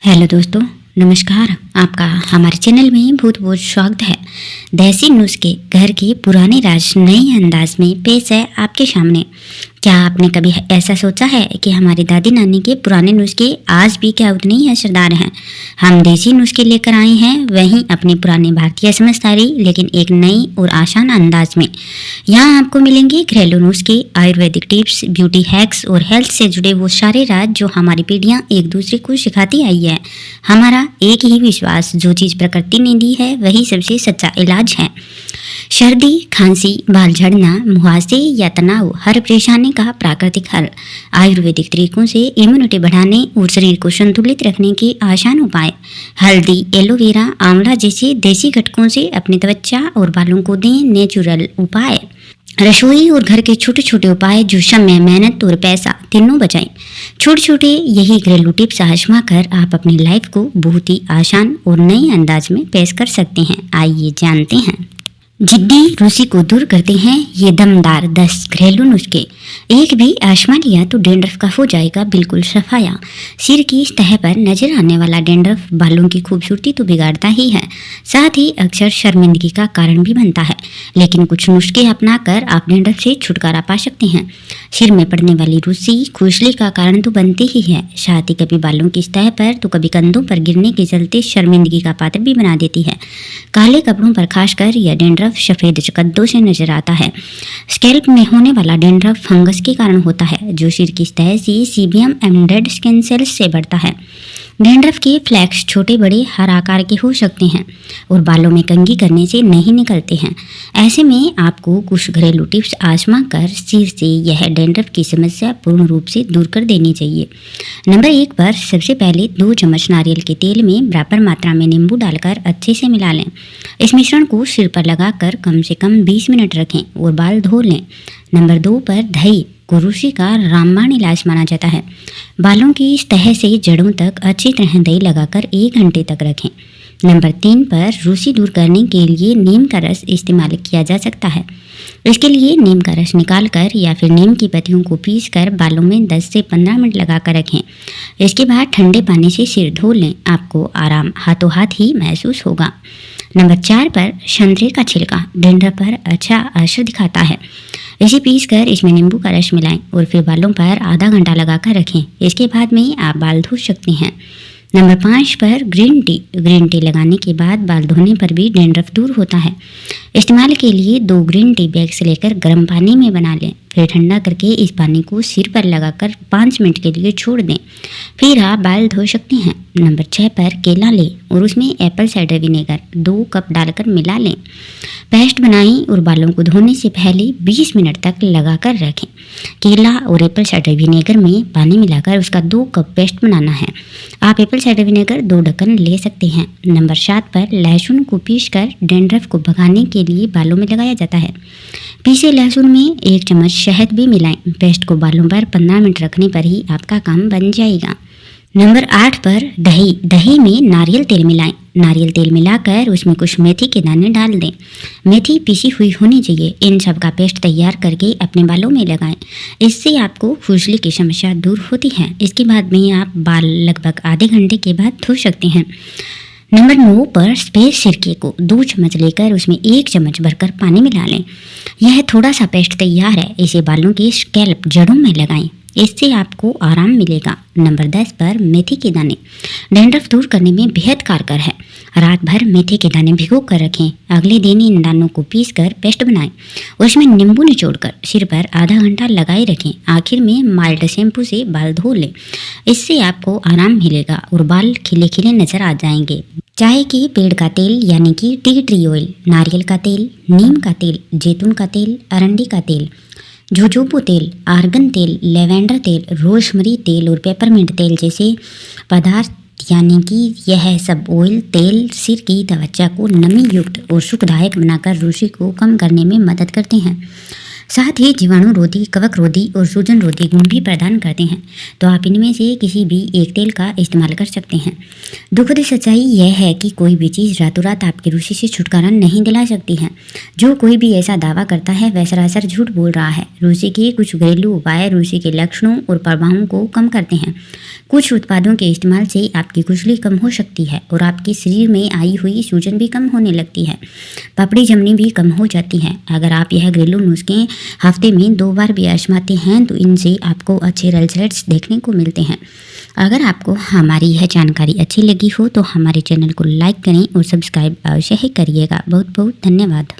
Hello दोस्तों, नमस्कार। आपका हमारे चैनल में बहुत बहुत स्वागत है। देसी नुस्खे घर के पुराने राज नए अंदाज में पेश है आपके सामने। क्या आपने कभी ऐसा सोचा है कि हमारी दादी नानी के पुराने नुस्खे आज भी क्या उतने ही असरदार हैं? हम देसी नुस्खे लेकर आए हैं, वहीं अपनी पुरानी भारतीय समझदारी, लेकिन एक नई और आसान अंदाज में। यहाँ आपको मिलेंगे घरेलू नुस्खे, आयुर्वेदिक टिप्स, ब्यूटी हैक्स और हेल्थ से जुड़े वो सारे राज जो हमारी पीढ़ियाँ एक दूसरे को सिखाती आई है। हमारा एक ही विश्वास, जो चीज़ प्रकृति ने दी है वही सबसे सच्चा इलाज है। सर्दी, खांसी, बाल झड़ना, मुहासे या तनाव, हर परेशानी का प्राकृतिक हल। आयुर्वेदिक तरीकों से इम्यूनिटी बढ़ाने और शरीर को संतुलित रखने के आसान उपाय। हल्दी, एलोवेरा, आंवला जैसे देसी घटकों से अपनी त्वचा और बालों को दें नेचुरल उपाय। रसोई और घर के छोटे छोटे उपाय जो समय, मेहनत और पैसा तीनों बचाएं। छोटे छोटे यही घरेलू टिप्स आजमा कर आप अपनी लाइफ को बहुत ही आसान और नए अंदाज में पेश कर सकते हैं। आइए जानते हैं। जिद्दी रूसी को दूर करते हैं ये दमदार 10 घरेलू नुस्खे। एक भी आजमा लिया तो डैंड्रफ का हो जाएगा बिल्कुल सफाया। सिर की सतह पर नजर आने वाला डैंड्रफ बालों की खूबसूरती तो बिगाड़ता ही है, साथ ही अक्सर शर्मिंदगी का कारण भी बनता है। लेकिन कुछ नुस्खे अपनाकर आप डैंड्रफ से छुटकारा पा सकते हैं। सिर में पड़ने वाली रूसी खुजली का कारण तो बनती ही है, साथ ही कभी बालों की सतह पर तो कभी कंधों पर गिरने के चलते शर्मिंदगी का पात्र भी बना देती है। काले कपड़ों पर खासकर यह डैंड्रफ सफेद चकत्तों से नजर आता है। स्कैल्प में होने वाला डैंड्रफ फंगस के कारण होता है, जो सिर की सतह से सीबियम एंड डेड स्किन सेल्स से बढ़ता है। डैंड्रफ के फ्लैक्स छोटे बड़े हर आकार के हो सकते हैं और बालों में कंघी करने से नहीं निकलते हैं। ऐसे में आपको कुछ घरेलू टिप्स आजमा कर सिर से यह डैंड्रफ की समस्या पूर्ण रूप से दूर कर देनी चाहिए। नंबर 1 पर सबसे पहले 2 चम्मच नारियल के तेल में बराबर मात्रा में नींबू डालकर अच्छे से मिला लें। इस मिश्रण को सिर पर लगाकर कम से कम 20 मिनट रखें और बाल धो लें। नंबर 2 पर दही को रूसी का रामबाण इलाज माना जाता है। बालों की सतह से जड़ों तक अच्छी तरह दही लगाकर 1 घंटे तक रखें। नंबर 3 पर रूसी दूर करने के लिए नीम का रस इस्तेमाल किया जा सकता है। इसके लिए नीम का रस निकालकर या फिर नीम की पत्तियों को पीसकर बालों में 10 से 15 मिनट लगाकर रखें। इसके बाद ठंडे पानी से सिर धो लें, आपको आराम हाथों हाथ ही महसूस होगा। नंबर 4 पर संतरे का छिलका डैंड्रफ पर अच्छा असर दिखाता है। इसे पीसकर इसमें नींबू का रस मिलाएं और फिर बालों पर आधा घंटा लगाकर रखें। इसके बाद में आप बाल धो सकते हैं। नंबर 5 पर ग्रीन टी लगाने के बाद बाल धोने पर भी डैंड्रफ दूर होता है। इस्तेमाल के लिए 2 ग्रीन टी बैग्स लेकर गर्म पानी में बना लें, फिर ठंडा करके इस पानी को सिर पर लगाकर 5 मिनट के लिए छोड़ दें, फिर आप बाल धो सकते हैं। नंबर 6 पर केला लें और उसमें एप्पल साइडर विनेगर 2 कप डालकर मिला लें। पेस्ट बनाएं और बालों को धोने से पहले 20 मिनट तक लगाकर रखें। केला और एप्पल साइडर विनेगर में पानी मिलाकर उसका 2 कप पेस्ट बनाना है। आप एप्पल साइडर विनेगर 2 ढक्कन ले सकते हैं। नंबर 7 पर लहसुन को पीसकर डैंड्रफ को भगाने के लिए बालों में लगाया जाता है। पीसे लहसुन में 1 चम्मच शहद भी मिलाएं। पेस्ट को बालों पर 15 मिनट रखने पर ही आपका काम बन जाएगा। नंबर 8 पर दही में नारियल तेल मिलाएं। नारियल तेल मिलाकर उसमें कुछ मेथी के दाने डाल दें। मेथी पीसी हुई होनी चाहिए। इन सब का पेस्ट तैयार करके अपने बालों में लगाएं। इससे आपको खुजली की समस्या दूर होती है। इसके बाद में आप बाल लगभग आधे घंटे के बाद धो सकते हैं। नंबर 9 पर सफेद सिरके को 2 चम्मच लेकर उसमें 1 चम्मच भरकर पानी मिला लें। यह थोड़ा सा पेस्ट तैयार है। इसे बालों की स्कैल्प जड़ों में लगाएं, इससे आपको आराम मिलेगा। नंबर 10 पर मेथी के दाने डैंड्रफ दूर करने में बेहद कारगर है। रात भर मेथी के दाने भिगो कर रखें। अगले दिन इन दानों को पीसकर पेस्ट बनाएं और इसमें नींबू निचोड़कर सिर पर आधा घंटा लगाए रखें। आखिर में माइल्ड शैम्पू से बाल धो लें, इससे आपको आराम मिलेगा और बाल खिले खिले नजर आ जाएंगे। चाय के पेड़ का तेल यानी कि टी ट्री ऑयल, नारियल का तेल, नीम का तेल, जैतून का तेल, अरंडी का तेल, जोजोबा तेल, आर्गन तेल, लेवेंडर तेल, रोजमरी तेल और पेपरमिंट तेल जैसे पदार्थ यानी कि यह सब ऑयल तेल सिर की त्वचा को नमी युक्त और सुखदायक बनाकर रूसी को कम करने में मदद करते हैं। साथ ही जीवाणु रोधी, कवक रोधी और सूजन रोधी गुण भी प्रदान करते हैं। तो आप इनमें से किसी भी एक तेल का इस्तेमाल कर सकते हैं। दुखद सच्चाई यह है कि कोई भी चीज़ रातों रात आपकी रुचि से छुटकारा नहीं दिला सकती है। जो कोई भी ऐसा दावा करता है वह सरासर झूठ बोल रहा है। रुचि के कुछ घरेलू उपाय रुचि के लक्षणों और प्रभावों को कम करते हैं। कुछ उत्पादों के इस्तेमाल से आपकी खुजली कम हो सकती है और आपके शरीर में आई हुई सूजन भी कम होने लगती है। पपड़ी जमनी भी कम हो जाती है। अगर आप यह घरेलू नुस्खे हफ्ते में 2 बार भी आजमाते हैं तो इनसे आपको अच्छे रिजल्ट्स देखने को मिलते हैं। अगर आपको हमारी यह जानकारी अच्छी लगी हो तो हमारे चैनल को लाइक करें और सब्सक्राइब अवश्य ही करिएगा। बहुत बहुत धन्यवाद।